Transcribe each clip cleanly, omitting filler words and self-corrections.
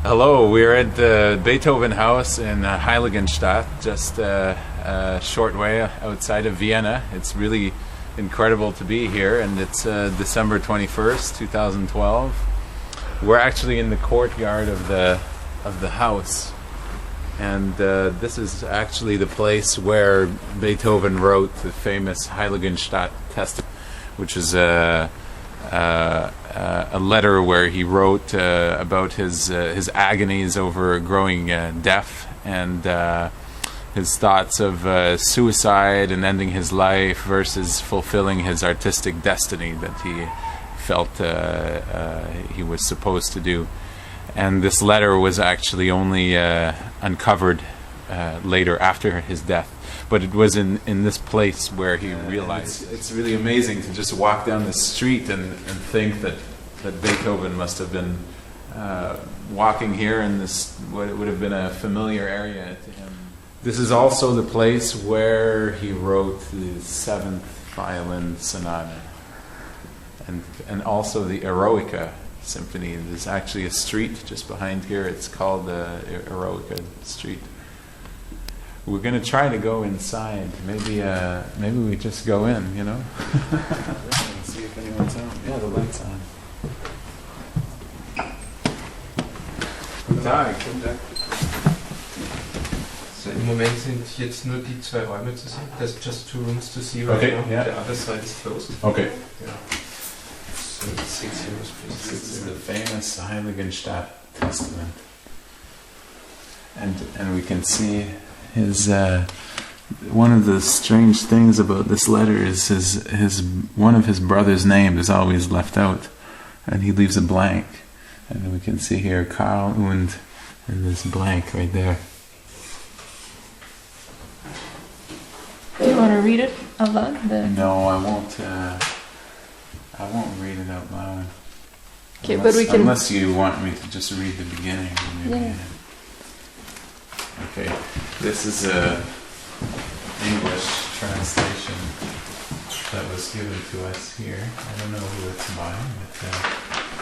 Hello, we're at the Beethoven house in Heiligenstadt, just a short way outside of Vienna. It's really incredible to be here, and it's December 21st, 2012. We're actually in the courtyard of the house, and this is actually the place where Beethoven wrote the famous Heiligenstadt Testament, which is a letter where he wrote about his agonies over growing deaf, and his thoughts of suicide and ending his life versus fulfilling his artistic destiny that he felt he was supposed to do. And this letter was actually only uncovered later after his death. But it was in this place where he realized. It's really amazing to just walk down the street and think that Beethoven must have been walking here in this, what would have been a familiar area to him. This is also the place where he wrote the 7th Violin Sonata and also the Eroica Symphony. There's actually a street just behind here. It's called the Eroica Street. We're going to try to go inside. Maybe we just go in, you know? And see if anyone's out. Yeah, the light's on. Guten Tag. Guten Tag. So im Moment sind jetzt nur die zwei Räume zu sehen. There's just two rooms to see right now. Yeah. The other side is closed. Okay. Yeah. So 6 euros, please. This is the famous Heiligenstadt Testament. And we can see his one of the strange things about this letter is his one of his brother's name is always left out, and he leaves a blank, and we can see here Karl und this blank right there. Do you want to read it out loud? No, I won't. I won't read it out loud. Okay, but we can. Unless you want me to just read the beginning. Maybe. Yeah. Okay, this is a English translation that was given to us here. I don't know who it's by, but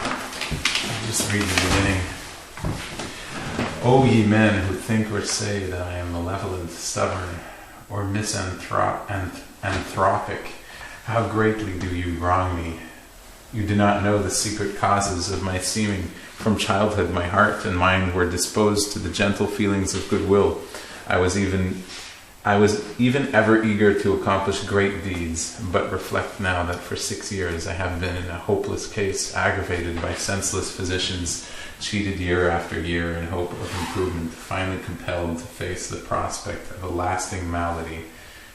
I'll just read the beginning. O ye men who think or say that I am malevolent, stubborn, or misanthropic, how greatly do you wrong me. You do not know the secret causes of my seeming. From childhood my heart and mind were disposed to the gentle feelings of goodwill. I was even ever eager to accomplish great deeds, but reflect now that for 6 years I have been in a hopeless case, aggravated by senseless physicians, cheated year after year in hope of improvement, finally compelled to face the prospect of a lasting malady,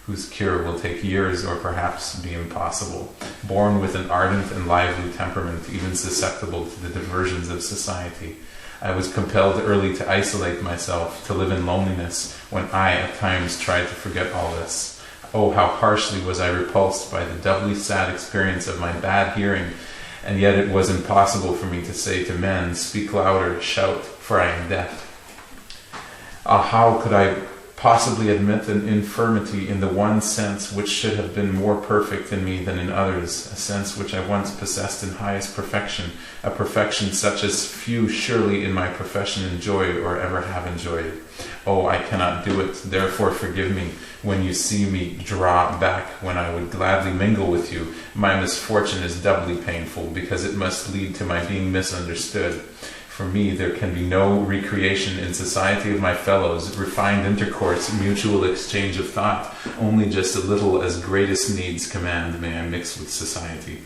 whose cure will take years or perhaps be impossible. Born with an ardent and lively temperament, even susceptible to the diversions of society, I was compelled early to isolate myself, to live in loneliness, when I at times tried to forget all this. Oh, how harshly was I repulsed by the doubly sad experience of my bad hearing, and yet it was impossible for me to say to men, speak louder, shout, for I am deaf. Ah, how could I possibly admit an infirmity in the one sense which should have been more perfect in me than in others, a sense which I once possessed in highest perfection, a perfection such as few surely in my profession enjoy or ever have enjoyed. Oh, I cannot do it, therefore forgive me when you see me draw back when I would gladly mingle with you. My misfortune is doubly painful, because it must lead to my being misunderstood. For me, there can be no recreation in society of my fellows, refined intercourse, mutual exchange of thought. Only just a little as greatest needs command may I mix with society.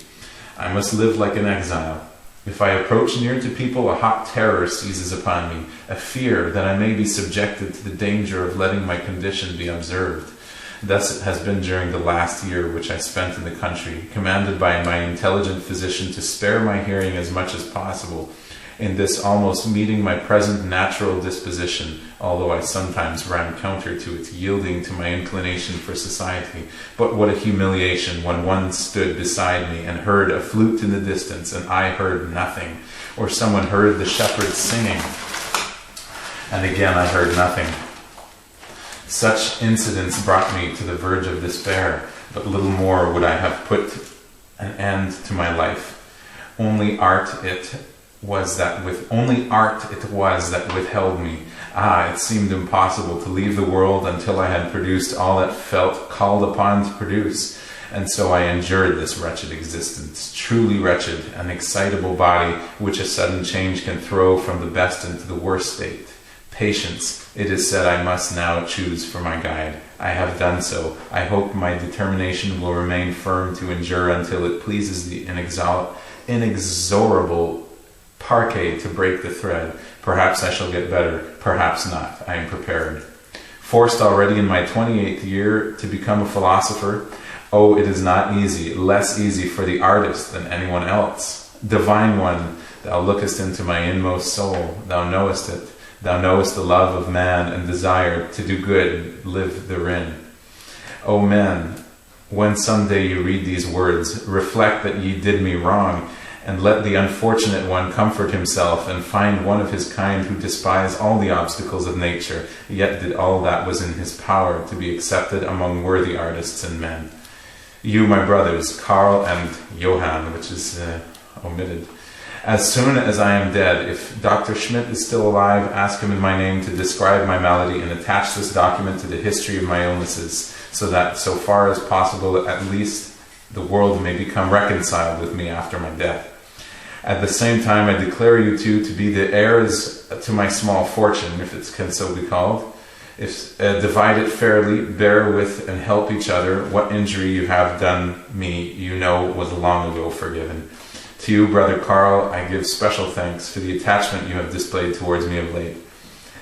I must live like an exile. If I approach near to people, a hot terror seizes upon me, a fear that I may be subjected to the danger of letting my condition be observed. Thus it has been during the last year which I spent in the country, commanded by my intelligent physician to spare my hearing as much as possible, in this almost meeting my present natural disposition, although I sometimes ran counter to it, yielding to my inclination for society. But what a humiliation when one stood beside me and heard a flute in the distance, and I heard nothing, or someone heard the shepherds singing, and again I heard nothing. Such incidents brought me to the verge of despair, but little more would I have put an end to my life. Only art it was that with only art it was that withheld me. It seemed impossible to leave the world until I had produced all that felt called upon to produce. And so I endured this wretched existence, truly wretched, an excitable body which a sudden change can throw from the best into the worst state. Patience, it is said I must now choose for my guide. I have done so. I hope my determination will remain firm to endure until it pleases the inexorable parquet to break the thread. Perhaps I shall get better, perhaps not. I am prepared. Forced already in my 28th year to become a philosopher, oh, it is not easy, less easy for the artist than anyone else. Divine One, thou lookest into my inmost soul, thou knowest it. Thou knowest the love of man and desire to do good, live therein. O men, when someday you read these words, reflect that ye did me wrong, and let the unfortunate one comfort himself and find one of his kind who despised all the obstacles of nature, yet did all that was in his power to be accepted among worthy artists and men. You, my brothers, Karl and Johann, which is omitted. As soon as I am dead, if Dr. Schmidt is still alive, ask him in my name to describe my malady and attach this document to the history of my illnesses, so that, so far as possible, at least the world may become reconciled with me after my death. At the same time, I declare you two to be the heirs to my small fortune, if it can so be called. If divide it fairly, bear with and help each other. What injury you have done me, you know, was long ago forgiven. To you, Brother Karl, I give special thanks for the attachment you have displayed towards me of late.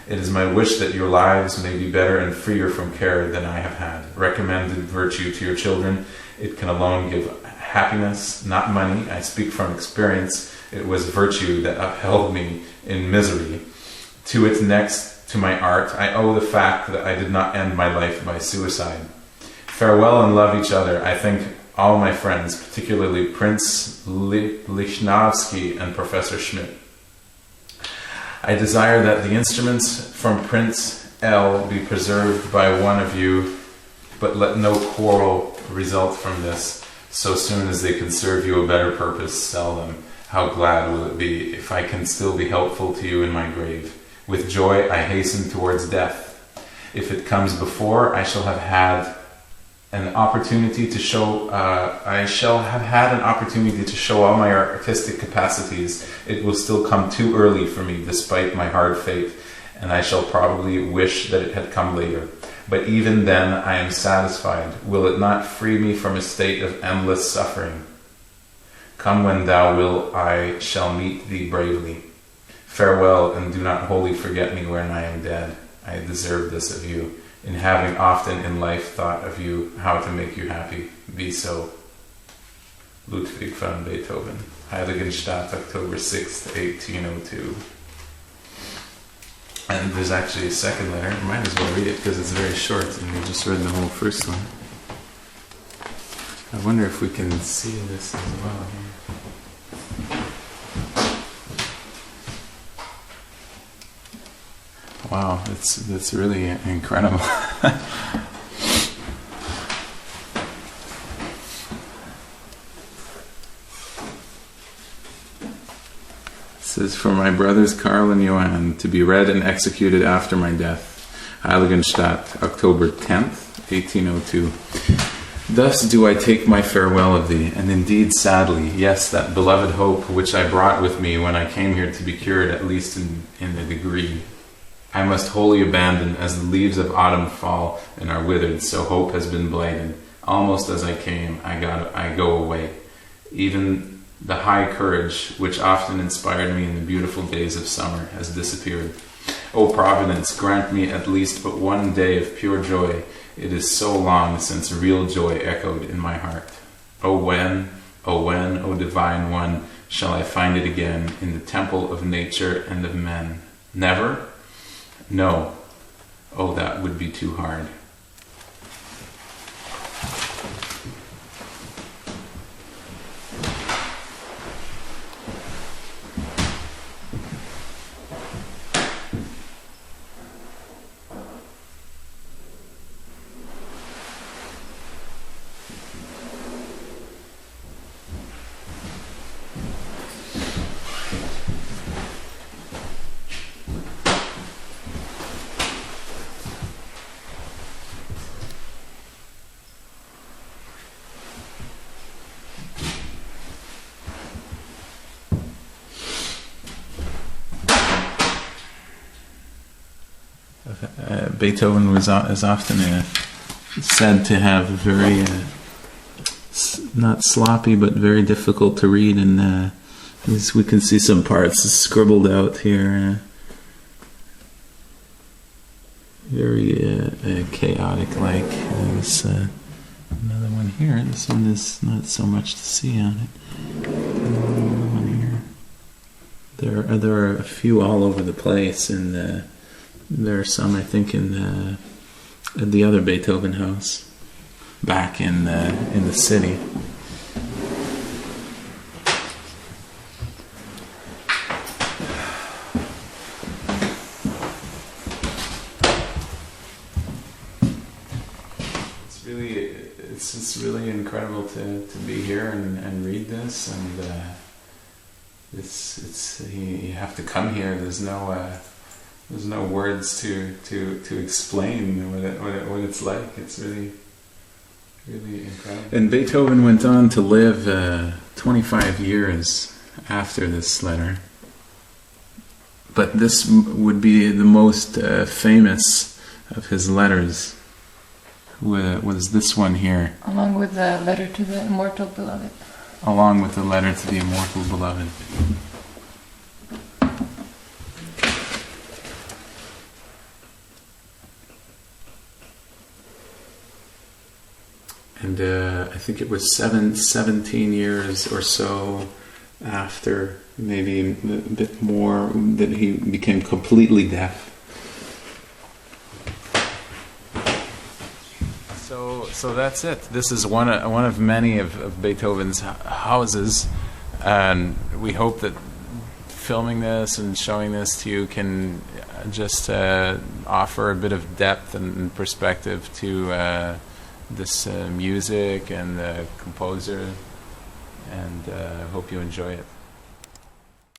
It is my wish that your lives may be better and freer from care than I have had. Recommended virtue to your children. It can alone give happiness, not money. I speak from experience. It was virtue that upheld me in misery. To it next, to my art, I owe the fact that I did not end my life by suicide. Farewell and love each other. I think all my friends, particularly Prince Lichnowsky and Professor Schmidt. I desire that the instruments from Prince L be preserved by one of you, but let no quarrel result from this. So soon as they can serve you a better purpose, sell them. How glad will it be if I can still be helpful to you in my grave. With joy I hasten towards death. If it comes before, I shall have had an opportunity to show. I shall have had an opportunity to show all my artistic capacities. It will still come too early for me, despite my hard fate, and I shall probably wish that it had come later. But even then, I am satisfied. Will it not free me from a state of endless suffering? Come when thou wilt, I shall meet thee bravely. Farewell, and do not wholly forget me when I am dead. I deserve this of you. In having often in life thought of you, how to make you happy, be so. Ludwig van Beethoven, Heiligenstadt, October 6th, 1802. And there's actually a second letter. I might as well read it because it's very short, and we just read the whole first one. I wonder if we can see this as well here. Wow, that's really incredible. It says, for my brothers Karl and Johann, to be read and executed after my death. Heiligenstadt, October 10th, 1802. Thus do I take my farewell of thee, and indeed sadly, yes, that beloved hope which I brought with me when I came here to be cured, at least in a degree, I must wholly abandon, as the leaves of autumn fall and are withered, so hope has been blighted. Almost as I came, I go away. Even the high courage, which often inspired me in the beautiful days of summer, has disappeared. O Providence, grant me at least but one day of pure joy. It is so long since real joy echoed in my heart. O when, O Divine One, shall I find it again in the temple of nature and of men? Never? No. Oh, that would be too hard. Beethoven is often said to have a very not sloppy but very difficult to read, and we can see some parts scribbled out here. Very chaotic like. There's another one here. This one is not so much to see on it. Another one here. There are a few all over the place, and there are some, I think, in the other Beethoven house back in the city. It's really incredible to be here and read this, and you have to come here. There's no words to explain what it's like. It's really incredible. And Beethoven went on to live 25 years after this letter, but this would be the most famous of his letters. Was this one here? Along with the letter to the immortal beloved. Along with the letter to the immortal beloved. And I think it was 17 years or so after, maybe a bit more, that he became completely deaf. So that's it. This is one of many of Beethoven's houses, and we hope that filming this and showing this to you can just offer a bit of depth and perspective to this music and the composer, and I hope you enjoy it.